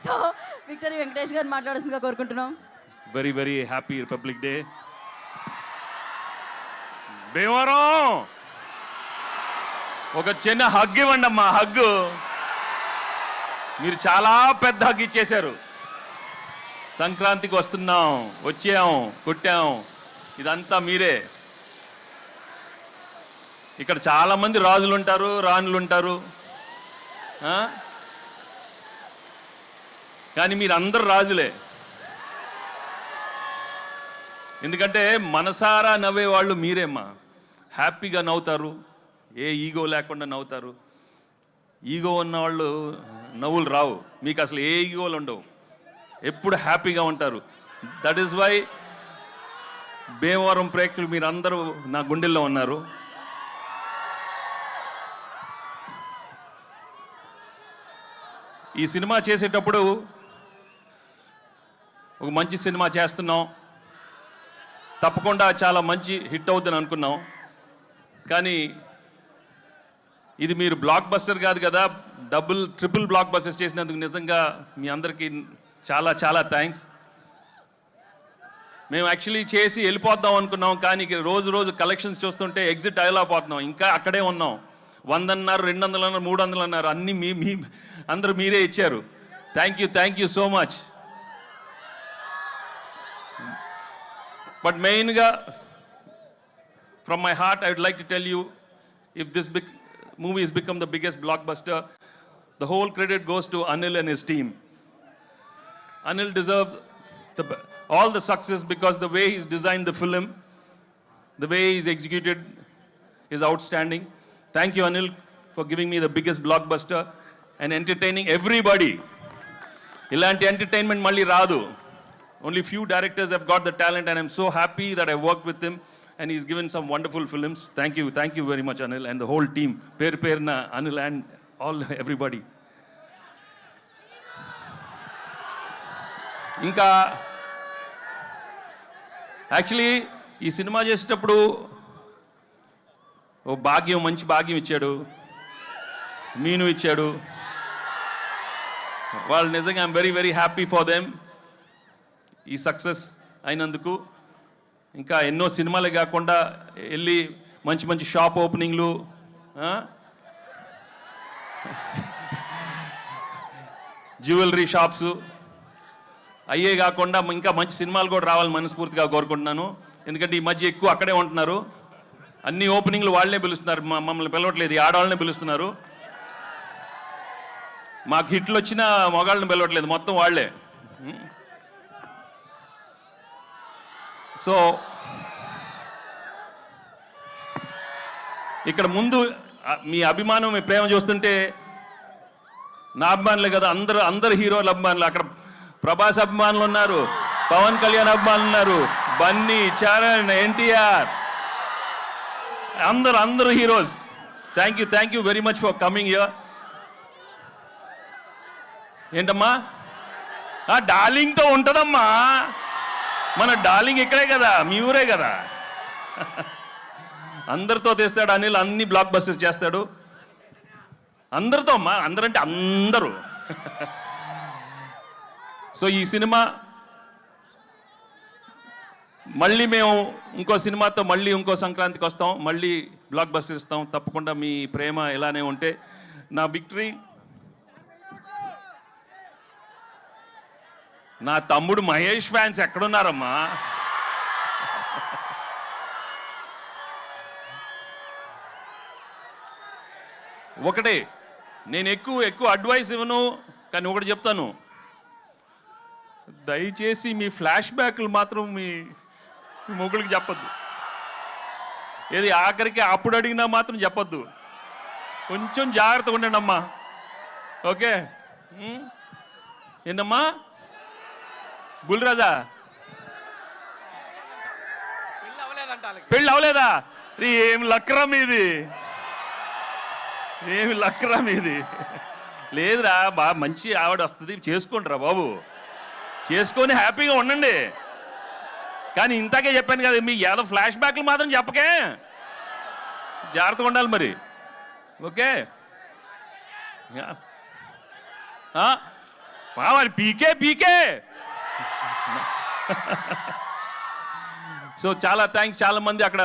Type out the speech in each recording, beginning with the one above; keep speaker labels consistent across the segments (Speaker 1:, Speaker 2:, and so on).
Speaker 1: So victory Venkatesh గారు మాట్లాడాల్సిందిగా కోరుకుంటున్నాం.
Speaker 2: Very very happy republic day. Bhimavaram ఒక చిన్న హగ్ ఇవ్వండి అమ్మా, హగ్. మీరు చాలా పెద్ద హగ్ ఇచ్చేశారు. సంక్రాంతికి వస్తున్నాం, వచ్చాం, కొట్టాం, ఇదంతా మీరే. ఇక్కడ చాలామంది రాజులు ఉంటారు, రాణులు ఉంటారు, కానీ మీరు అందరు రాజులే. ఎందుకంటే మనసారా నవ్వే వాళ్ళు మీరేమ్మా. హ్యాపీగా నవ్వుతారు, ఏ ఈగో లేకుండా నవ్వుతారు. ఈగో ఉన్నవాళ్ళు నవ్వులు రావు, మీకు అసలు ఏ ఈగోలు ఉండవు, ఎప్పుడు హ్యాపీగా ఉంటారు. దట్ ఈస్ వై భీమవరం ప్రేక్షకులు మీరందరూ నా గుండెల్లో ఉన్నారు. ఈ సినిమా చేసేటప్పుడు ఒక మంచి సినిమా చేస్తున్నాం, తప్పకుండా చాలా మంచి హిట్ అవుతుందని అనుకున్నాం. కానీ ఇది మీరు బ్లాక్ బస్టర్ కాదు కదా, డబుల్ ట్రిపుల్ బ్లాక్ బస్టర్స్ చేసినందుకు నిజంగా మీ అందరికీ చాలా చాలా థ్యాంక్స్. మేము యాక్చువల్లీ చేసి వెళ్ళిపోద్దాం అనుకున్నాం, కానీ రోజు రోజు కలెక్షన్స్ చూస్తుంటే ఎగ్జిట్ అయ్యలేకపోతున్నాం. ఇంకా అక్కడే ఉన్నాం. 100 అన్నారు, 200 అన్నారు, 300 అన్నారు, అన్నీ మీ అందరూ మీరే ఇచ్చారు. Thank you so much. But మెయిన్గా from my heart I would like to tell you, if this movie has become the biggest blockbuster, the whole credit goes to Anil and his team. Anil deserves all the success because the way he's designed the film, the way he's executed is outstanding. Thank you, Anil, for giving me the biggest blockbuster and entertaining everybody. Ilanti entertainment malli raadu. Only few directors have got the talent, and I'm so happy that I worked with him and he's given some wonderful films. Thank you very much, Anil, and the whole team. Perna, Anil and all everybody. ఇంకా actually ఈ cinema చేసేటప్పుడు ఓ మంచి భాగ్యం ఇచ్చాడు, మీను ఇచ్చాడు. వాళ్ళు నిజంగా I'm very very happy for them ఈ సక్సెస్ అయినందుకు. ఇంకా ఎన్నో సినిమాలే కాకుండా వెళ్ళి మంచి షాప్ ఓపెనింగ్లు, జ్యువెలరీ షాప్స్ అయ్యే కాకుండా ఇంకా మంచి సినిమాలు కూడా రావాలని మనస్ఫూర్తిగా కోరుకుంటున్నాను. ఎందుకంటే ఈ మధ్య ఎక్కువ అక్కడే ఉంటున్నారు, అన్ని ఓపెనింగ్లు వాళ్ళనే పిలుస్తున్నారు, మమ్మల్ని పిలవట్లేదు, ఈ ఆడవాళ్ళనే పిలుస్తున్నారు. మాకు హిట్లు వచ్చిన మగాళ్ళని పిలవట్లేదు, మొత్తం వాళ్ళే. సో ఇక్కడ ముందు మీ అభిమానం, మీ ప్రేమ చూస్తుంటే నా అభిమానులే కదా, అందరు హీరోల అభిమానులు. అక్కడ ప్రభాస్ అభిమానులు ఉన్నారు, పవన్ కళ్యాణ్ అభిమానులు ఉన్నారు, బన్నీ, చరణ్, ఎన్టీఆర్, అందరు heroes. Thank you very much for coming here. ఏంటమ్మా డార్లింగ్తో ఉంటుందమ్మా, మన డార్లింగ్ ఇక్కడే కదా, మీ ఊరే కదా. అందరితో తెస్తాడు అనిల్, అన్ని బ్లాక్ బస్టర్స్ చేస్తాడు అందరితో అమ్మా, అందరంటే అందరూ. సో ఈ సినిమా మళ్ళీ మేము ఇంకో సినిమాతో మళ్ళీ ఇంకో సంక్రాంతికి వస్తాం, మళ్ళీ బ్లాక్ బస్టర్ ఇస్తాం. తప్పకుండా మీ ప్రేమ ఇలానే ఉంటే. నా విక్టరీ, నా తమ్ముడు మహేష్ ఫ్యాన్స్ ఎక్కడున్నారమ్మా? ఒకటే, నేను ఎక్కువ అడ్వైస్ ఇవ్వను, కానీ ఒకటి చెప్తాను, దయచేసి మీ ఫ్లాష్ బ్యాక్లు మాత్రం మీ మొగుడికి చెప్పొద్దు. ఏది ఆఖరికి అప్పుడు అడిగినా మాత్రం చెప్పొద్దు. కొంచెం జాగ్రత్తగా ఉండండి అమ్మా, ఓకే? ఏంటమ్మా బుల్రాజా, పెళ్ళి అవలేదా? ఏం లక్రా మీది, ఏమి లక్రా మీది? లేదురా, బాగా మంచి ఆవిడ వస్తుంది, చేసుకోండిరా బాబు, చేసుకొని హ్యాపీగా ఉండండి. కానీ ఇంతకే చెప్పాను కదా, మీ ఏదో ఫ్లాష్ బ్యాక్లు మాత్రం చెప్పకే, జాగ్రత్తగా ఉండాలి మరి, ఓకే? పీకే సో చాలా థ్యాంక్స్. చాలా మంది అక్కడ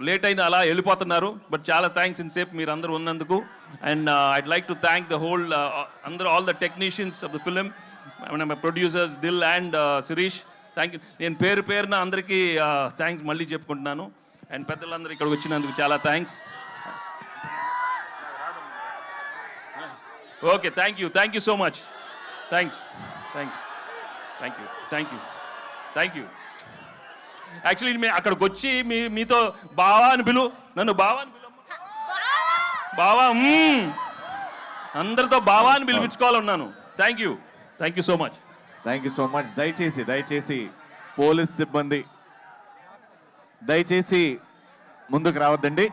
Speaker 2: లేట్ అయిన అలా వెళ్ళిపోతున్నారు, బట్ చాలా థ్యాంక్స్ ఇంతసేపు మీరు అందరూ ఉన్నందుకు. And I'd like to thank the whole అందరూ, all the technicians of the film, my producers Dil and Shirish. Thank you. నేను పేరున అందరికీ థ్యాంక్స్ మళ్ళీ చెప్పుకుంటున్నాను. అండ్ పెద్దలందరూ ఇక్కడికి వచ్చినందుకు చాలా thanks. Okay, thank you so much. Thanks. Actually మేము అక్కడికి వచ్చి మీతో బావా అని నన్ను బావా అని బావా అందరితో బావా అని పిలిపించుకోవాలన్నాను. Thank you so much.
Speaker 3: దయచేసి పోలీస్ సిబ్బంది దయచేసి ముందుకు రావద్దండి.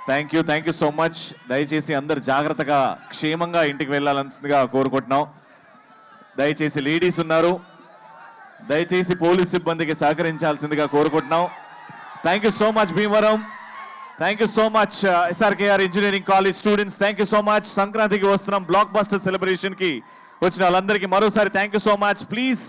Speaker 3: Thank you so much. దయచేసి అందరు జాగ్రత్తగా క్షేమంగా ఇంటికి వెళ్ళాల్సిందిగా కోరుకుంటున్నాం. దయచేసి లేడీస్ ఉన్నారు, దయచేసి పోలీస్ సిబ్బందికి సహకరించాల్సిందిగా కోరుకుంటున్నాం. Thank you so much Bhimavaram. Thank you so much SRKR engineering college students. Thank you so much. సంక్రాంతికి వస్తున్నాం, బ్లాక్ బస్టర్ సెలబ్రేషన్కి వచ్చిన వాళ్ళందరికీ మరోసారి thank you so much. Please